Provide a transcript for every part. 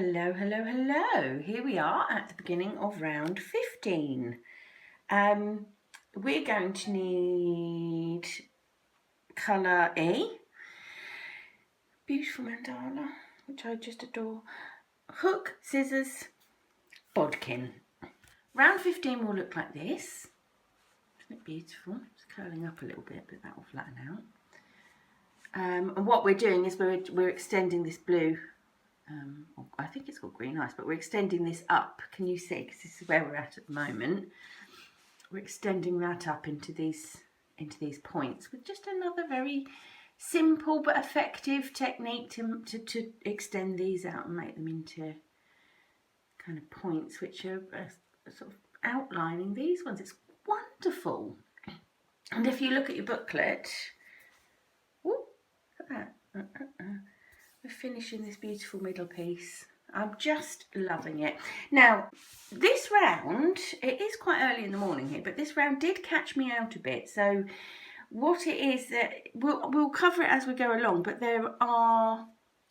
Hello, hello, hello. Here we are at the beginning of round 15. We're going to need colour E, beautiful mandala, which I just adore, hook, scissors, bodkin. Round 15 will look like this. Isn't it beautiful? It's curling up a little bit, but that will flatten out. And what we're doing is we're extending this blue. I think it's called green ice, but we're extending this up. Can you see? Because this is where we're at the moment. We're extending that up into these points with just another very simple but effective technique to extend these out and make them into kind of points which are sort of outlining these ones. It's wonderful. And if you look at your booklet, look at that. We're finishing this beautiful middle piece. I'm just loving it. Now, this round, it is quite early in the morning here, but this round did catch me out a bit. So what it is that we'll cover it as we go along, but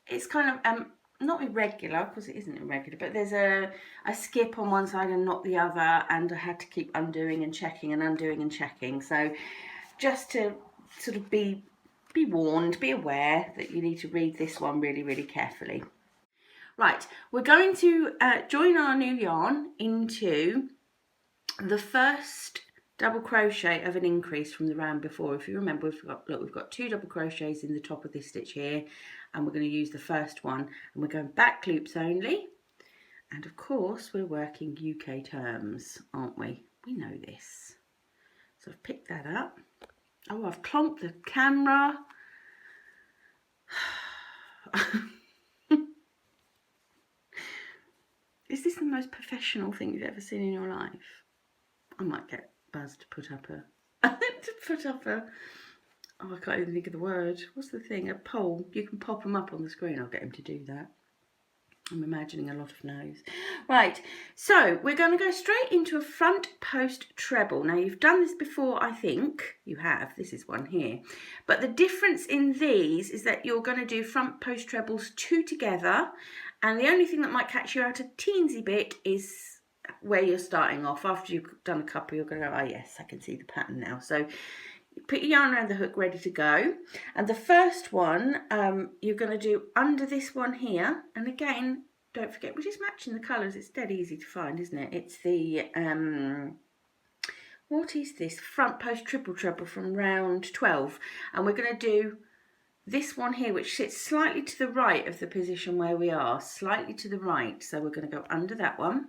it's kind of not irregular, because it isn't irregular, but there's a skip on one side and not the other, and I had to keep undoing and checking and undoing and checking. So just to sort of be warned, be aware that you need to read this one really, really carefully. Right, we're going to join our new yarn into the first double crochet of an increase from the round before. If you remember, we've got 2 double crochets in the top of this stitch here, and we're going to use the first one, and we're going back loops only. And of course, we're working UK terms, aren't we? We know this. So I've picked that up. Oh, I've clonked the camera. Is this the most professional thing you've ever seen in your life? I might get Buzz to put up a oh, I can't even think of the word. What's the thing? A poll. You can pop them up on the screen. I'll get him to do that. I'm imagining a lot of no's. Right, so we're going to go straight into a front post treble. Now, you've done this before, I think. You have. This is one here. But the difference in these is that you're going to do front post trebles 2 together. And the only thing that might catch you out a teensy bit is where you're starting off. After you've done a couple, you're going to go, oh, yes, I can see the pattern now. So put your yarn around the hook ready to go, and the first one you're going to do under this one here, and again, don't forget, we're just matching the colours. It's dead easy to find, isn't it? It's the what is this, front post triple treble from round 12, and we're going to do this one here, which sits slightly to the right of the position where we are, slightly to the right. So we're going to go under that one.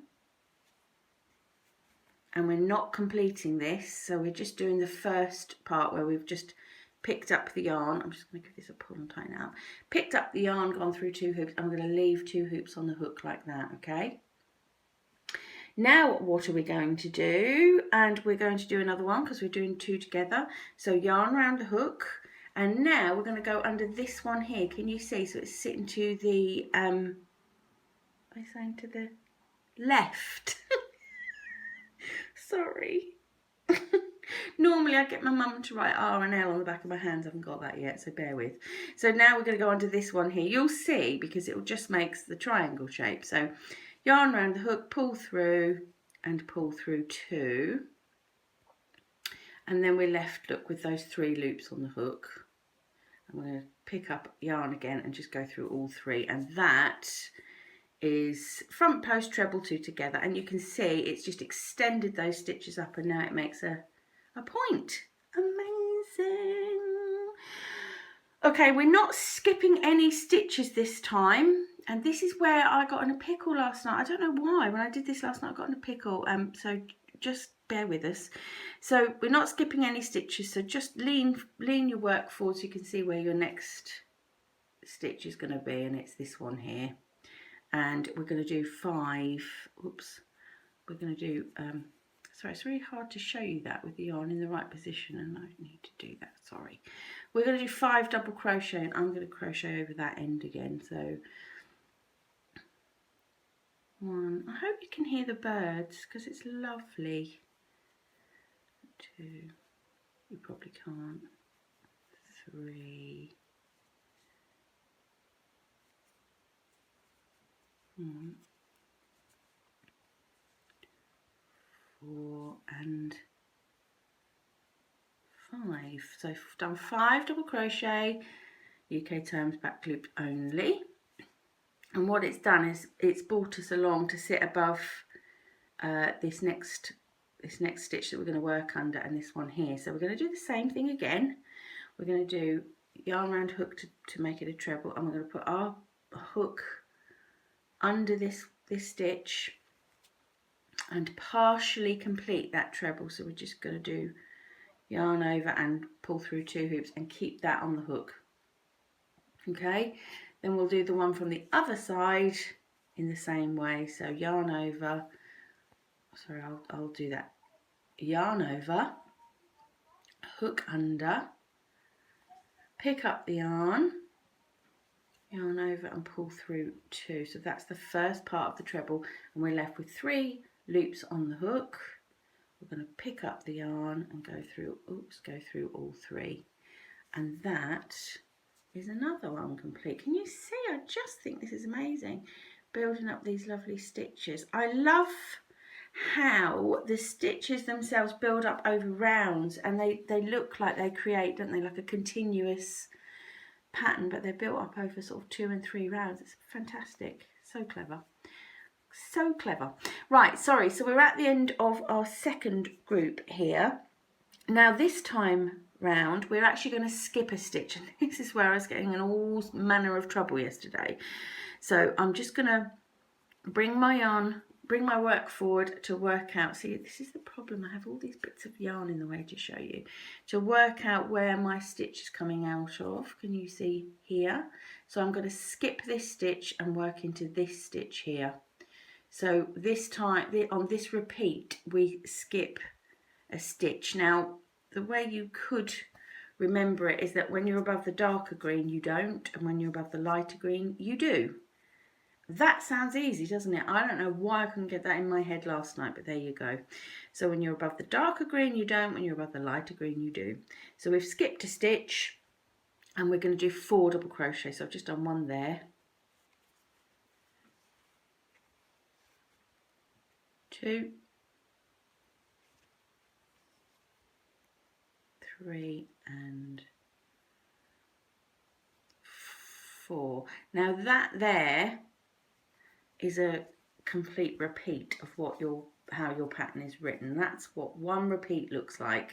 And we're not completing this, so we're just doing the first part where we've just picked up the yarn. I'm just going to give this a pull and tighten out. Picked up the yarn, gone through 2 hoops. I'm going to leave 2 hoops on the hook like that, okay? Now what are we going to do? And we're going to do another one because we're doing 2 together. So yarn around the hook, and now we're going to go under this one here. Can you see? So it's sitting to the, I'm saying to the left. Sorry. Normally I get my mum to write R and L on the back of my hands. I haven't got that yet, so bear with. So now we're going to go onto this one here. You'll see, because it will just makes the triangle shape. So yarn around the hook, pull through and pull through 2. And then we're left, look, with those 3 loops on the hook. I'm going to pick up yarn again and just go through all 3. And that is front post treble 2 together, and you can see it's just extended those stitches up, and now it makes a point. Amazing. Okay, we're not skipping any stitches this time, and this is where I got in a pickle last night. I don't know why. When I did this last night, I got in a pickle, so just bear with us. So we're not skipping any stitches, so just lean your work forward so you can see where your next stitch is going to be, and it's this one here. And we're going to do 5, oops, we're going to do, sorry, it's really hard to show you that with the yarn in the right position, and I need to do that, sorry. We're going to do 5 double crochet, and I'm going to crochet over that end again, so 1, I hope you can hear the birds, because it's lovely. 2, you probably can't, 3, 4 and 5. So I've done 5 double crochet, UK terms back loop only, and what it's done is it's brought us along to sit above this next stitch that we're going to work under, and this one here. So we're going to do the same thing again. We're going to do yarn round hook to make it a treble, and we're going to put our hook under this stitch and partially complete that treble. So we're just going to do yarn over and pull through 2 hoops and keep that on the hook. Okay, then we'll do the one from the other side in the same way. So yarn over, sorry, I'll do that. Yarn over, hook under, pick up the yarn over and pull through 2. So that's the first part of the treble, and we're left with 3 loops on the hook. We're going to pick up the yarn and go through all 3, and that is another one complete. Can you see? I just think this is amazing, building up these lovely stitches. I love how the stitches themselves build up over rounds, and they look like they create, don't they, like a continuous pattern, but they're built up over sort of 2 and 3 rounds. It's fantastic. So clever. So clever. Right, sorry, so we're at the end of our second group here. Now this time round we're actually going to skip a stitch, and this is where I was getting in all manner of trouble yesterday. So I'm just going to bring my work forward to work out. See, this is the problem, I have all these bits of yarn in the way to show you, to work out where my stitch is coming out of. Can you see here? So I'm going to skip this stitch and work into this stitch here. So this time, on this repeat, we skip a stitch. Now, the way you could remember it is that when you're above the darker green, you don't, and when you're above the lighter green, you do. That sounds easy, doesn't it? I don't know why I couldn't get that in my head last night, but there you go. So when you're above the darker green, you don't. When you're above the lighter green, you do. So we've skipped a stitch, and we're going to do 4 double crochet. So I've just done 1 there. 2, 3 and 4. Now that there is a complete repeat of how your pattern is written. That's what 1 repeat looks like.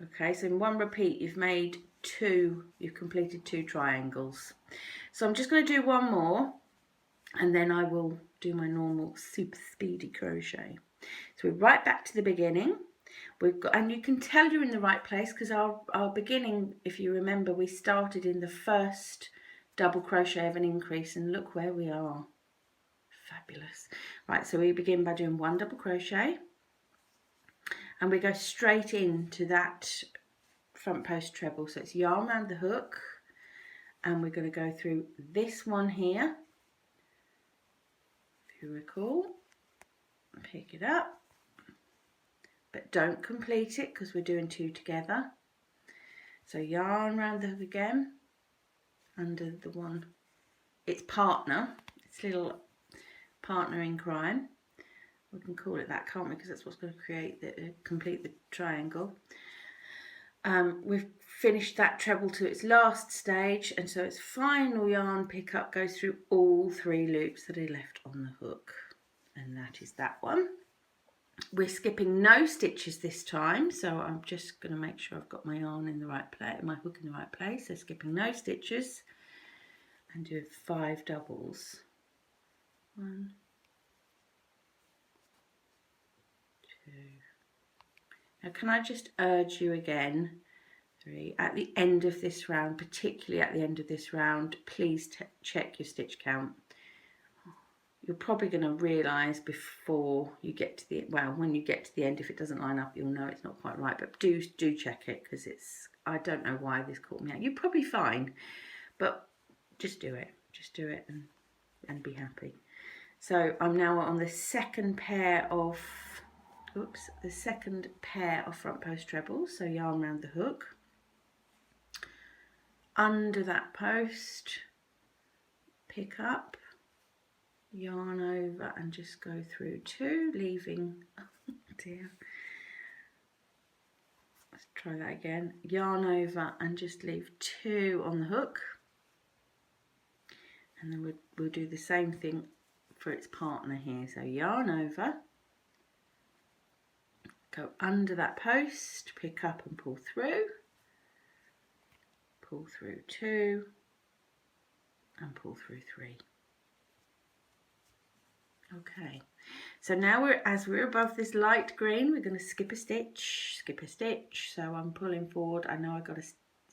Okay, so in 1 repeat you've completed 2 triangles. So I'm just going to do 1 more, and then I will do my normal super speedy crochet. So we're right back to the beginning. And you can tell you're in the right place because our beginning, if you remember, we started in the first double crochet of an increase, and look where we are. Fabulous. Right, so we begin by doing 1 double crochet, and we go straight into that front post treble. So it's yarn around the hook, and we're going to go through this one here. If you recall, pick it up, but don't complete it because we're doing 2 together. So yarn around the hook again, under the one, its partner, its little partner in crime. We can call it that, can't we? Because that's what's going to complete the triangle. We've finished that treble to its last stage, and so its final yarn pickup goes through all 3 loops that are left on the hook, and that is that one. We're skipping no stitches this time, so I'm just going to make sure I've got my yarn in the right place, my hook in the right place. So skipping no stitches and do 5 doubles. 1, 2. Now can I just urge you again, 3, at the end of this round, particularly at the end of this round, please check your stitch count. You're probably going to realise before you get to the, well, when you get to the end, if it doesn't line up, you'll know it's not quite right, but do check it, because it's, I don't know why this caught me out. You're probably fine, but just do it and be happy. So I'm now on the second pair of front post trebles. So yarn around the hook, under that post, pick up, yarn over and just go through 2, leaving, oh dear, let's try that again, yarn over and just leave 2 on the hook, and then we'll do the same thing for its partner here. So yarn over, go under that post, pick up and pull through 2 and pull through 3. Okay, so now as we're above this light green, we're going to skip a stitch. So I'm pulling forward. I know I've got to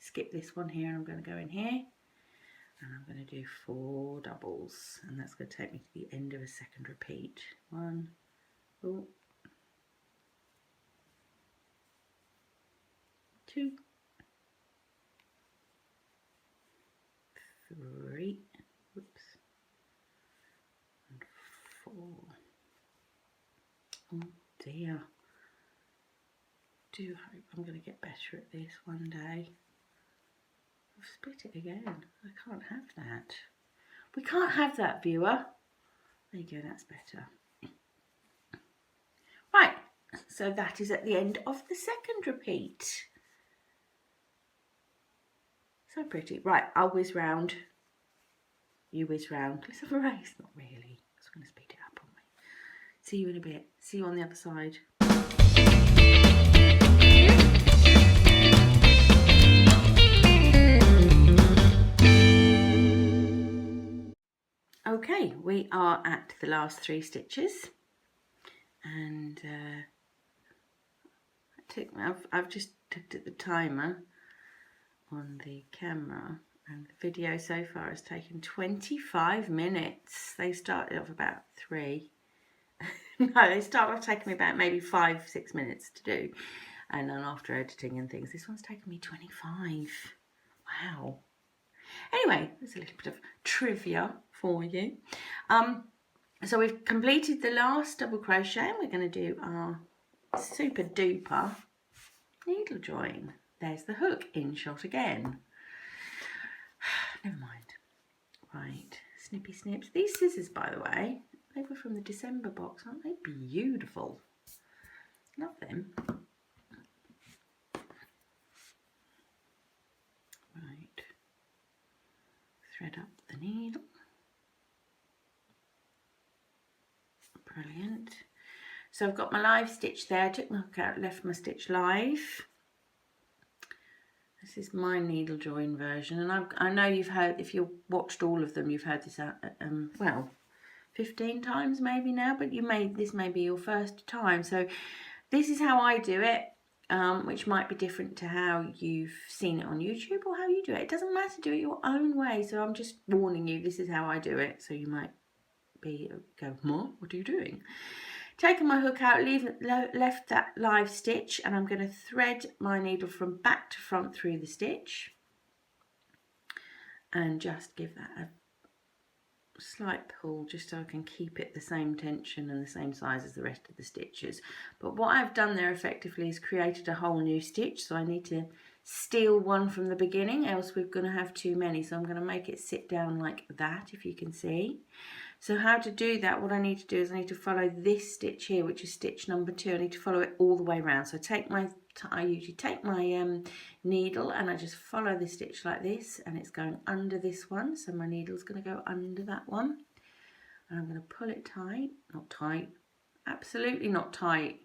skip this one here, and I'm going to go in here, and I'm going to do 4 doubles, and that's going to take me to the end of a second repeat. 1, 2, 3, whoops, and 4. Oh dear. Do hope I'm going to get better at this one day. I've split it again. I can't have that. We can't have that, viewer. There you go, that's better. Right, so that is at the end of the second repeat. So pretty. Right, I'll whiz round. You whiz round. Let's have a race. Not really. I was going to speed it up, aren't we? See you in a bit. See you on the other side. Okay, we are at the last 3 stitches, and I've just looked at the timer on the camera, and the video so far has taken 25 minutes. They started off about 3. No, they started off taking me about maybe 5-6 minutes to do, and then after editing and things, this one's taken me 25. Wow. Anyway, there's a little bit of trivia for you. So we've completed the last double crochet, and we're going to do our super duper needle join. There's the hook in shot again. Never mind. Right, snippy snips. These scissors, by the way, they were from the December box. Aren't they beautiful? Love them. Right, thread up the needle. Brilliant. So I've got my live stitch there. I took my hook out, left my stitch live. This is my needle join version, and I know you've heard, if you've watched all of them, you've heard this well, 15 times maybe now, but this may be your first time. So this is how I do it, which might be different to how you've seen it on YouTube or how you do it. It doesn't matter, do it your own way. So I'm just warning you, this is how I do it. So you might go, Mom, what are you doing? Taken my hook out, left that live stitch, and I'm going to thread my needle from back to front through the stitch, and just give that a slight pull just so I can keep it the same tension and the same size as the rest of the stitches. But what I've done there effectively is created a whole new stitch, so I need to steal one from the beginning, else we're going to have too many. So I'm going to make it sit down like that, if you can see. So how to do that, what I need to do is I need to follow this stitch here, which is stitch number 2. I need to follow it all the way around. So I usually take my needle and I just follow the stitch like this, and it's going under this one. So my needle's going to go under that one. And I'm going to pull it tight, not tight, absolutely not tight.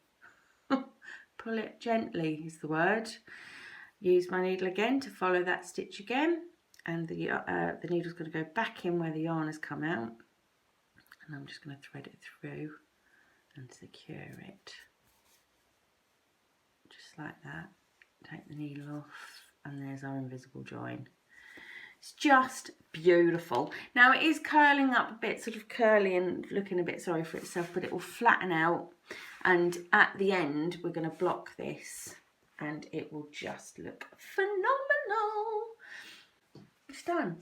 Pull it gently is the word. Use my needle again to follow that stitch again, and the needle's going to go back in where the yarn has come out. And I'm just going to thread it through and secure it. Just like that. Take the needle off, and there's our invisible join. It's just beautiful. Now it is curling up a bit, sort of curly and looking a bit sorry for itself, but it will flatten out. And at the end, we're going to block this, and it will just look phenomenal. It's done.